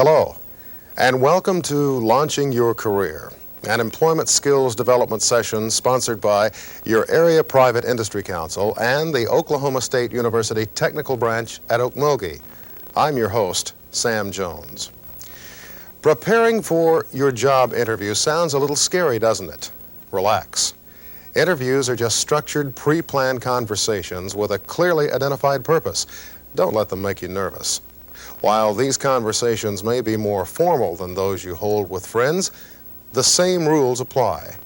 Hello, and welcome to Launching Your Career, an employment skills development session sponsored by your Area Private Industry Council and the Oklahoma State University Technical Branch at Okmulgee. I'm your host, Sam Jones. Preparing for your job interview sounds a little scary, doesn't it? Relax. Interviews are just structured, pre-planned conversations with a clearly identified purpose. Don't let them make you nervous. While these conversations may be more formal than those you hold with friends, the same rules apply.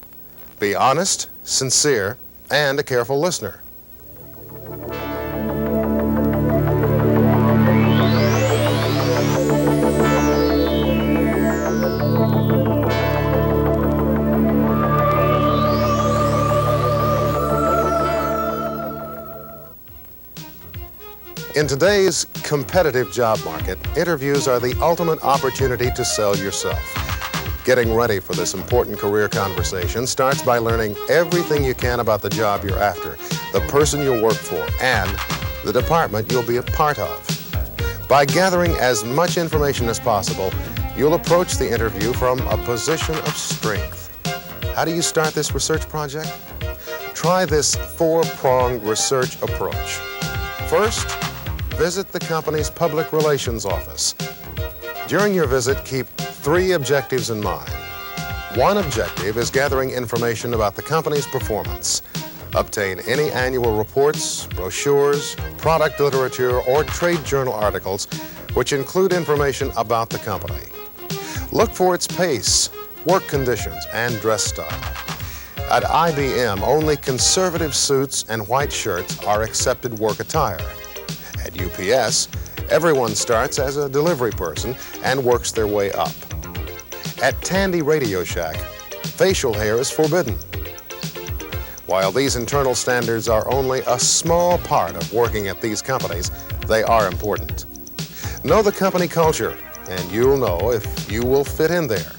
Be honest, sincere, and a careful listener. In today's competitive job market, interviews are the ultimate opportunity to sell yourself. Getting ready for this important career conversation starts by learning everything you can about the job you're after, the person you'll work for, and the department you'll be a part of. By gathering as much information as possible, you'll approach the interview from a position of strength. How do you start this research project? Try this four-pronged research approach. First, visit the company's public relations office. During your visit, keep three objectives in mind. One objective is gathering information about the company's performance. Obtain any annual reports, brochures, product literature, or trade journal articles which include information about the company. Look for its pace, work conditions, and dress style. At IBM, only conservative suits and white shirts are accepted work attire. At UPS, everyone starts as a delivery person and works their way up. At Tandy Radio Shack, facial hair is forbidden. While these internal standards are only a small part of working at these companies, they are important. Know the company culture, and you'll know if you will fit in there.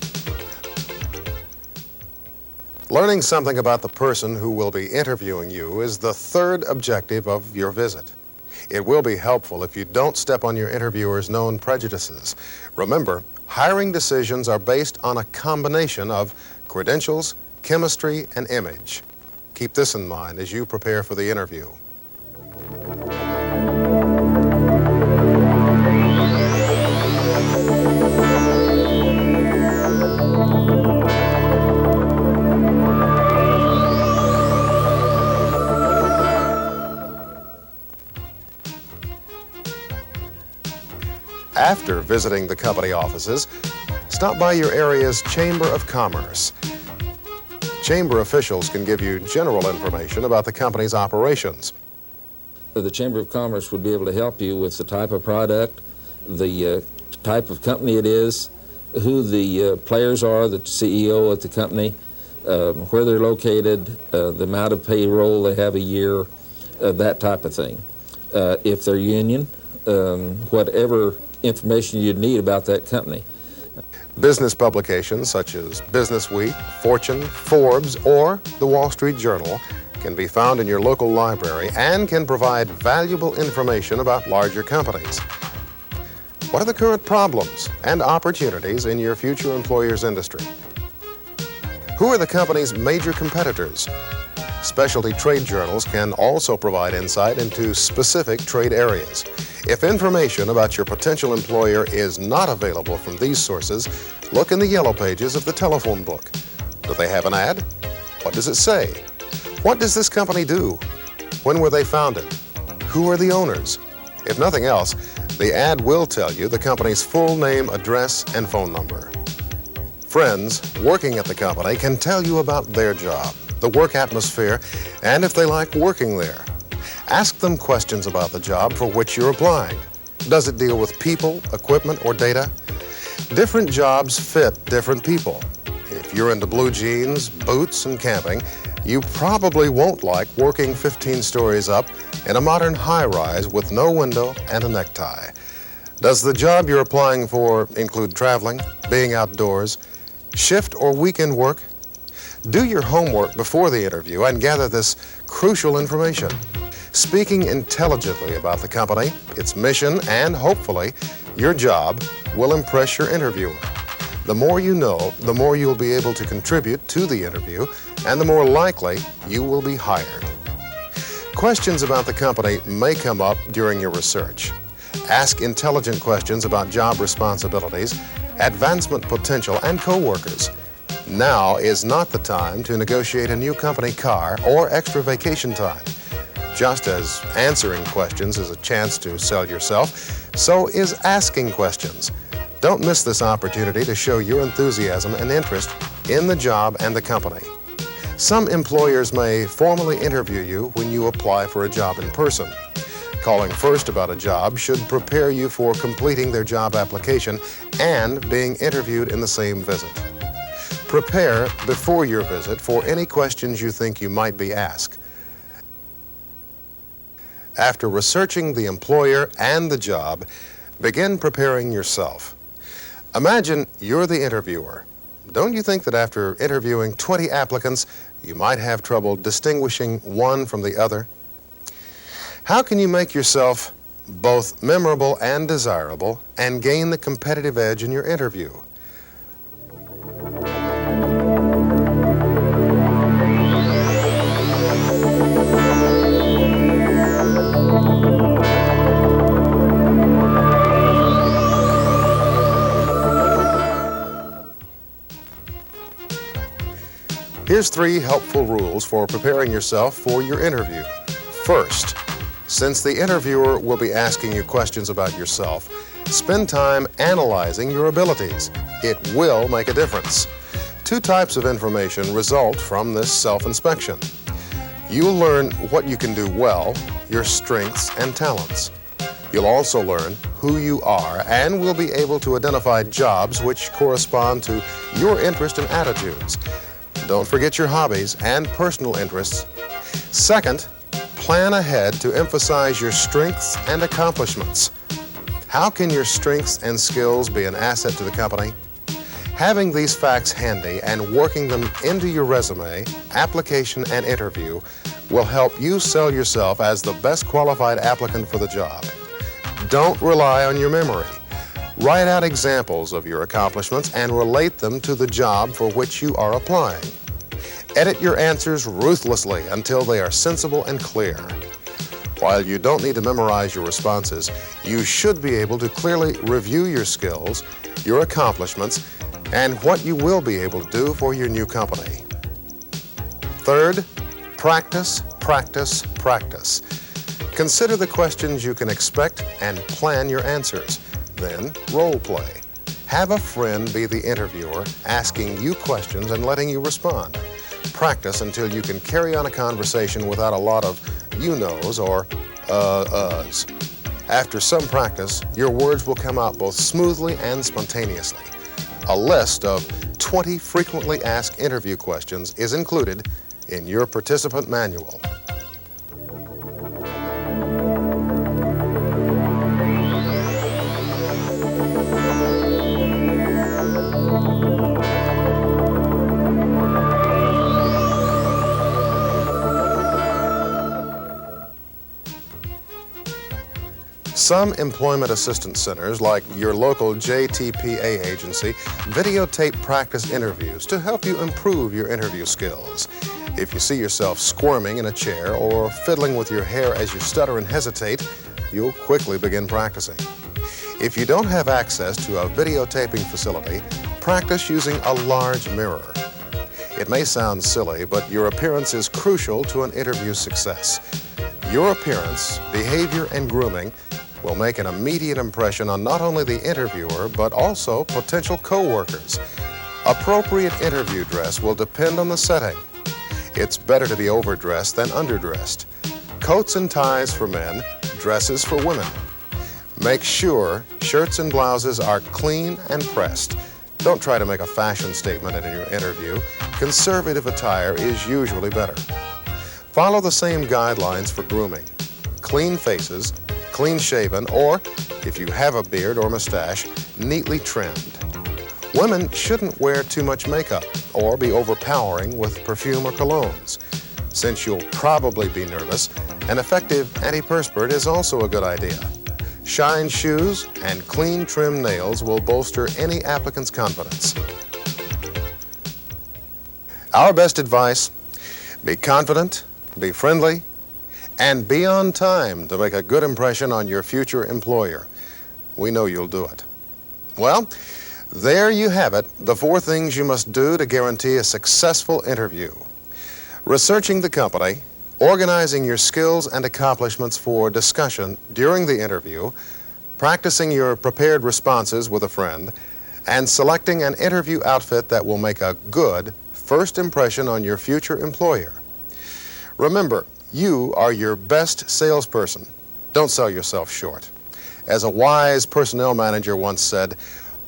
Learning something about the person who will be interviewing you is the third objective of your visit. It will be helpful if you don't step on your interviewer's known prejudices. Remember, hiring decisions are based on a combination of credentials, chemistry, and image. Keep this in mind as you prepare for the interview. After visiting the company offices, stop by your area's Chamber of Commerce. Chamber officials can give you general information about the company's operations. The Chamber of Commerce would be able to help you with the type of product, the type of company it is, who the players are, the CEO at the company, where they're located, the amount of payroll they have a year, that type of thing. If they're union, whatever information you'd need about that company. Business publications such as Business Week, Fortune, Forbes, or the Wall Street Journal can be found in your local library and can provide valuable information about larger companies. What are the current problems and opportunities in your future employer's industry? Who are the company's major competitors? Specialty trade journals can also provide insight into specific trade areas. If information about your potential employer is not available from these sources, look in the yellow pages of the telephone book. Do they have an ad? What does it say? What does this company do? When were they founded? Who are the owners? If nothing else, the ad will tell you the company's full name, address, and phone number. Friends working at the company can tell you about their job, the work atmosphere, and if they like working there. Ask them questions about the job for which you're applying. Does it deal with people, equipment, or data? Different jobs fit different people. If you're into blue jeans, boots, and camping, you probably won't like working 15 stories up in a modern high-rise with no window and a necktie. Does the job you're applying for include traveling, being outdoors, shift or weekend work? Do your homework before the interview and gather this crucial information. Speaking intelligently about the company, its mission, and hopefully your job will impress your interviewer. The more you know, the more you'll be able to contribute to the interview, and the more likely you will be hired. Questions about the company may come up during your research. Ask intelligent questions about job responsibilities, advancement potential, and co-workers. Now is not the time to negotiate a new company car or extra vacation time. Just as answering questions is a chance to sell yourself, so is asking questions. Don't miss this opportunity to show your enthusiasm and interest in the job and the company. Some employers may formally interview you when you apply for a job in person. Calling first about a job should prepare you for completing their job application and being interviewed in the same visit. Prepare before your visit for any questions you think you might be asked. After researching the employer and the job, begin preparing yourself. Imagine you're the interviewer. Don't you think that after interviewing 20 applicants, you might have trouble distinguishing one from the other? How can you make yourself both memorable and desirable and gain the competitive edge in your interview? Here's 3 helpful rules for preparing yourself for your interview. First, since the interviewer will be asking you questions about yourself, spend time analyzing your abilities. It will make a difference. 2 types of information result from this self-inspection. You'll learn what you can do well, your strengths and talents. You'll also learn who you are and will be able to identify jobs which correspond to your interest and attitudes. Don't forget your hobbies and personal interests. Second, plan ahead to emphasize your strengths and accomplishments. How can your strengths and skills be an asset to the company? Having these facts handy and working them into your resume, application, and interview will help you sell yourself as the best qualified applicant for the job. Don't rely on your memory. Write out examples of your accomplishments and relate them to the job for which you are applying. Edit your answers ruthlessly until they are sensible and clear. While you don't need to memorize your responses, you should be able to clearly review your skills, your accomplishments, and what you will be able to do for your new company. Third, practice, practice, practice. Consider the questions you can expect and plan your answers. Then, role play. Have a friend be the interviewer, asking you questions and letting you respond. Practice until you can carry on a conversation without a lot of you-knows or uhs. After some practice, your words will come out both smoothly and spontaneously. A list of 20 frequently asked interview questions is included in your participant manual. Some employment assistance centers, like your local JTPA agency, videotape practice interviews to help you improve your interview skills. If you see yourself squirming in a chair or fiddling with your hair as you stutter and hesitate, you'll quickly begin practicing. If you don't have access to a videotaping facility, practice using a large mirror. It may sound silly, but your appearance is crucial to an interview success. Your appearance, behavior, and grooming will make an immediate impression on not only the interviewer, but also potential co-workers. Appropriate interview dress will depend on the setting. It's better to be overdressed than underdressed. Coats and ties for men, dresses for women. Make sure shirts and blouses are clean and pressed. Don't try to make a fashion statement in your interview. Conservative attire is usually better. Follow the same guidelines for grooming. Clean faces, clean shaven, or, if you have a beard or mustache, neatly trimmed. Women shouldn't wear too much makeup or be overpowering with perfume or colognes. Since you'll probably be nervous, an effective antiperspirant is also a good idea. Shine shoes and clean trim nails will bolster any applicant's confidence. Our best advice: be confident, be friendly, and be on time to make a good impression on your future employer. We know you'll do it. Well, there you have it, the 4 things you must do to guarantee a successful interview. Researching the company, organizing your skills and accomplishments for discussion during the interview, practicing your prepared responses with a friend, and selecting an interview outfit that will make a good first impression on your future employer. Remember, you are your best salesperson. Don't sell yourself short. As a wise personnel manager once said,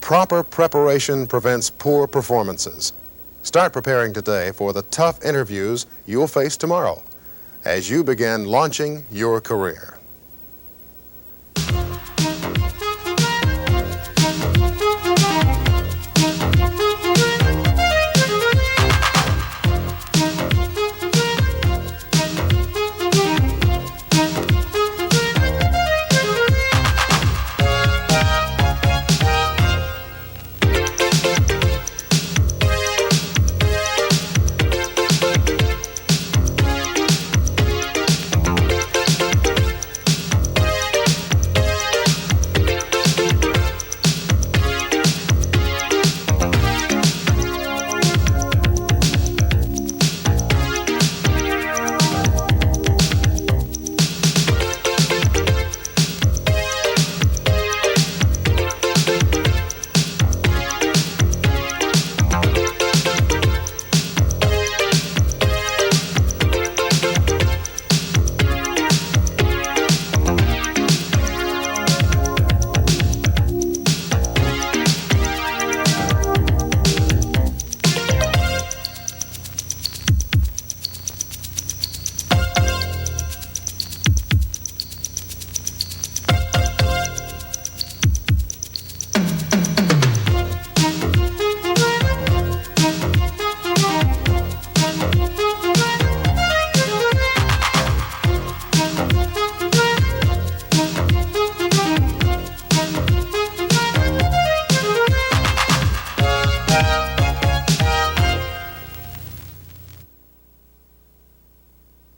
proper preparation prevents poor performances. Start preparing today for the tough interviews you'll face tomorrow as you begin launching your career.